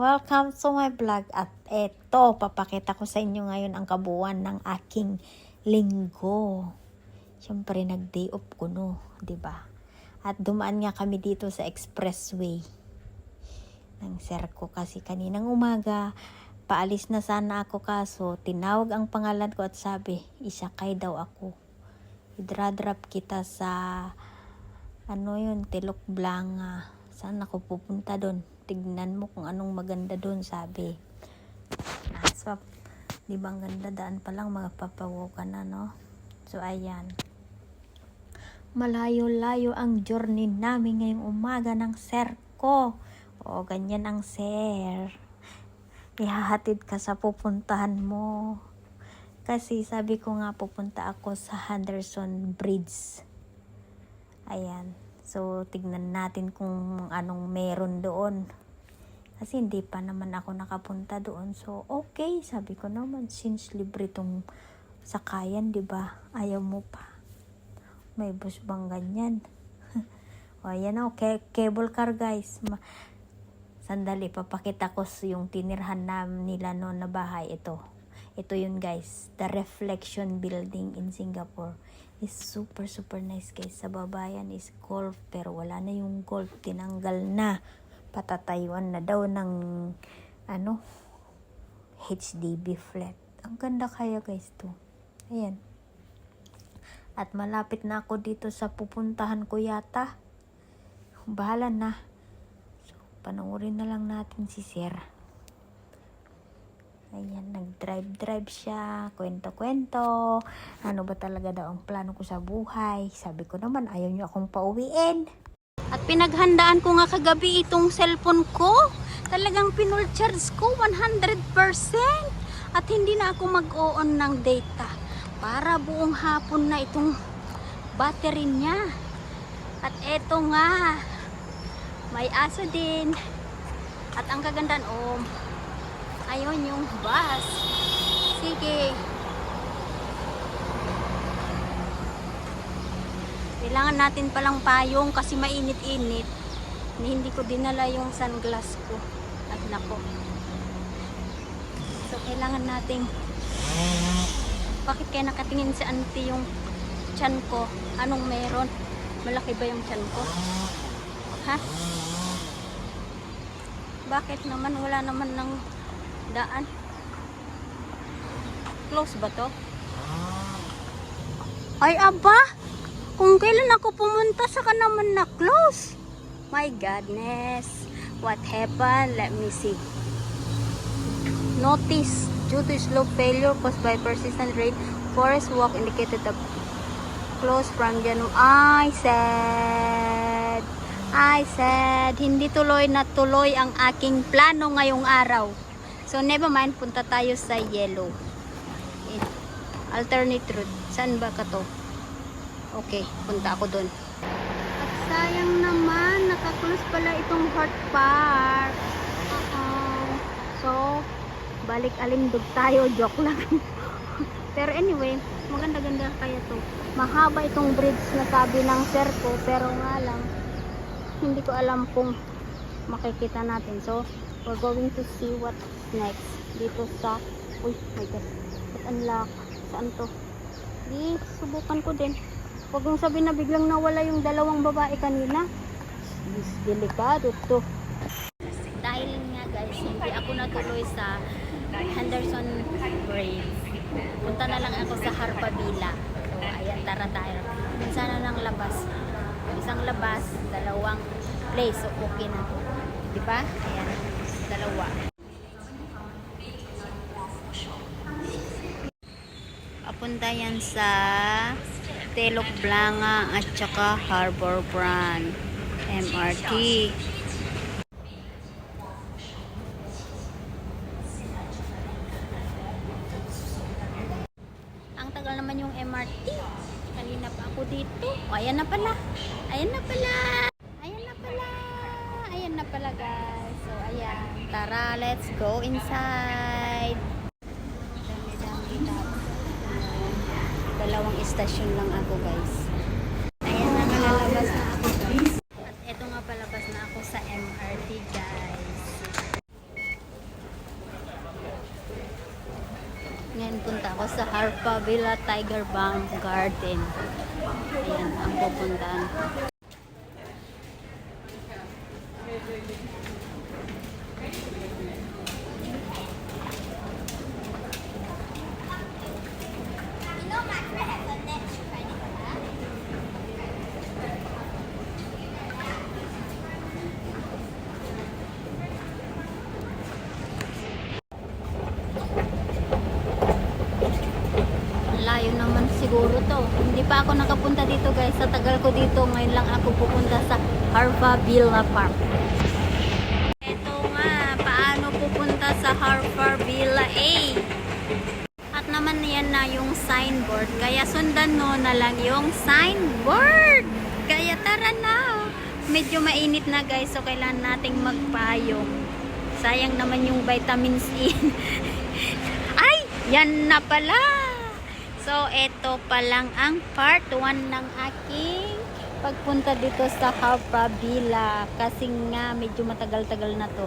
Welcome to my vlog at eto, papakita ko sa inyo ngayon ang kabuuan ng aking linggo. Siyempre nag-day off ko no, 'di ba? At dumaan nga kami dito sa expressway ng sir ko kasi kaninang umaga paalis na sana ako kaso tinawag ang pangalan ko at sabi, isakay daw ako. Idra-drop kita sa Tilok Blanga. Saan ako pupunta doon? Tignan mo kung anong maganda doon, sabi. So, di ba ang ganda daan pa lang mga papawokan na, no? So, ayan. Malayo-layo ang journey namin ngayong umaga ng sir ko. O, ganyan ang sir. Ihahatid ka sa pupuntahan mo. Kasi sabi ko nga pupunta ako sa Henderson Bridge. Ayan. So, tignan natin kung anong meron doon. Kasi hindi pa naman ako nakapunta doon. So, okay. Sabi ko naman, since libre itong sakayan, di ba? Ayaw mo pa. May bus bang ganyan? O, ayan o. Cable car, guys. Sandali, papakita ko yung tinirhan nila noon na bahay. Ito yun, guys. The Reflection Building in Singapore. Is super nice, guys. Sa babayan is golf, pero wala na yung golf, tinanggal na. Patatayuan na daw ng HDB flat. Ang ganda kaya, guys, to. Ayan. At malapit na ako dito sa pupuntahan ko yata. Bahala na. So, panoorin na lang natin si sir. Ayan, nag-drive siya, kwento-kwento. Ano ba talaga daw ang plano ko sa buhay? Sabi ko naman, ayaw niyo akong pauwiin. At pinaghandaan ko nga kagabi itong cellphone ko. Talagang pinul charge ko 100%. At hindi na ako mag-on ng data. Para buong hapon na itong battery niya. At eto nga, may aso din. At ang kagandahan, ayun yung bus. Sige. Kailangan natin palang payong kasi mainit-init. Hindi ko dinala yung sunglass ko. At nako. So, kailangan nating... Bakit kaya nakatingin si auntie yung tiyan ko? Anong meron? Malaki ba yung tiyan ko? Ha? Bakit naman? Wala naman ng daan. Close ba to? Ay aba, kung kailan ako pumunta saka naman na close. My godness, what happened? Let me see. Notice, due to slow failure caused by persistent rain, forest walk indicated the close from January. I said, hindi tuloy na tuloy ang aking plano ngayong araw. So, never mind, punta tayo sa yellow. Alternate route. Saan ba ka to? Okay, punta ako dun. At sayang naman, nakaklose pala itong Hort Park. So, balik alindog tayo. Joke lang. Pero anyway, maganda-ganda kaya to. Mahaba itong bridge na sabi ng sir ko, pero nga lang, hindi ko alam kung makikita natin. So, we're going to see what next dito sa uy my god, at unlock saan to? Subukan ko din. Huwag mong sabihin na biglang nawala yung dalawang babae kanina. Delikado to. Dahil nga guys, hindi ako natuloy sa Henderson Bridge, punta na lang ako sa Harpabila. So ayan, tara tayo. Sana lang labas, isang labas, dalawang place. So okay na, diba? Ayan, dalawa. Papunta yan sa Telok Blanga at saka Harbor Brand MRT. Ang tagal naman yung MRT. Kanina pa ako dito. O, ayan na pala. Ayan na pala. Ayan na pala. Ayan na pala, guys. So, ayan. Tara, let's go inside. Dalawang istasyon lang ako, guys. Ayan na, nalalabas na ako, guys. At eto nga palabas na ako sa MRT, guys. Ngayon punta ako sa Harpavilla Tiger Balm Garden. Ayan ang pupuntahan. Layo naman siguro to. Hindi pa ako nakapunta dito guys. Sa tagal ko dito, ngayon lang ako pupunta sa Harpavilla Park. Ito nga, paano pupunta sa Harpavilla A? At naman yan na yung signboard. Kaya sundan mo na lang yung signboard. Kaya tara na. Medyo mainit na guys, so kailangan nating magpayong. Sayang naman yung vitamins E. Ay, yan na pala. So, ito pa lang ang part 1 ng aking pagpunta dito sa Harpavilla. Kasi nga, medyo matagal-tagal na to.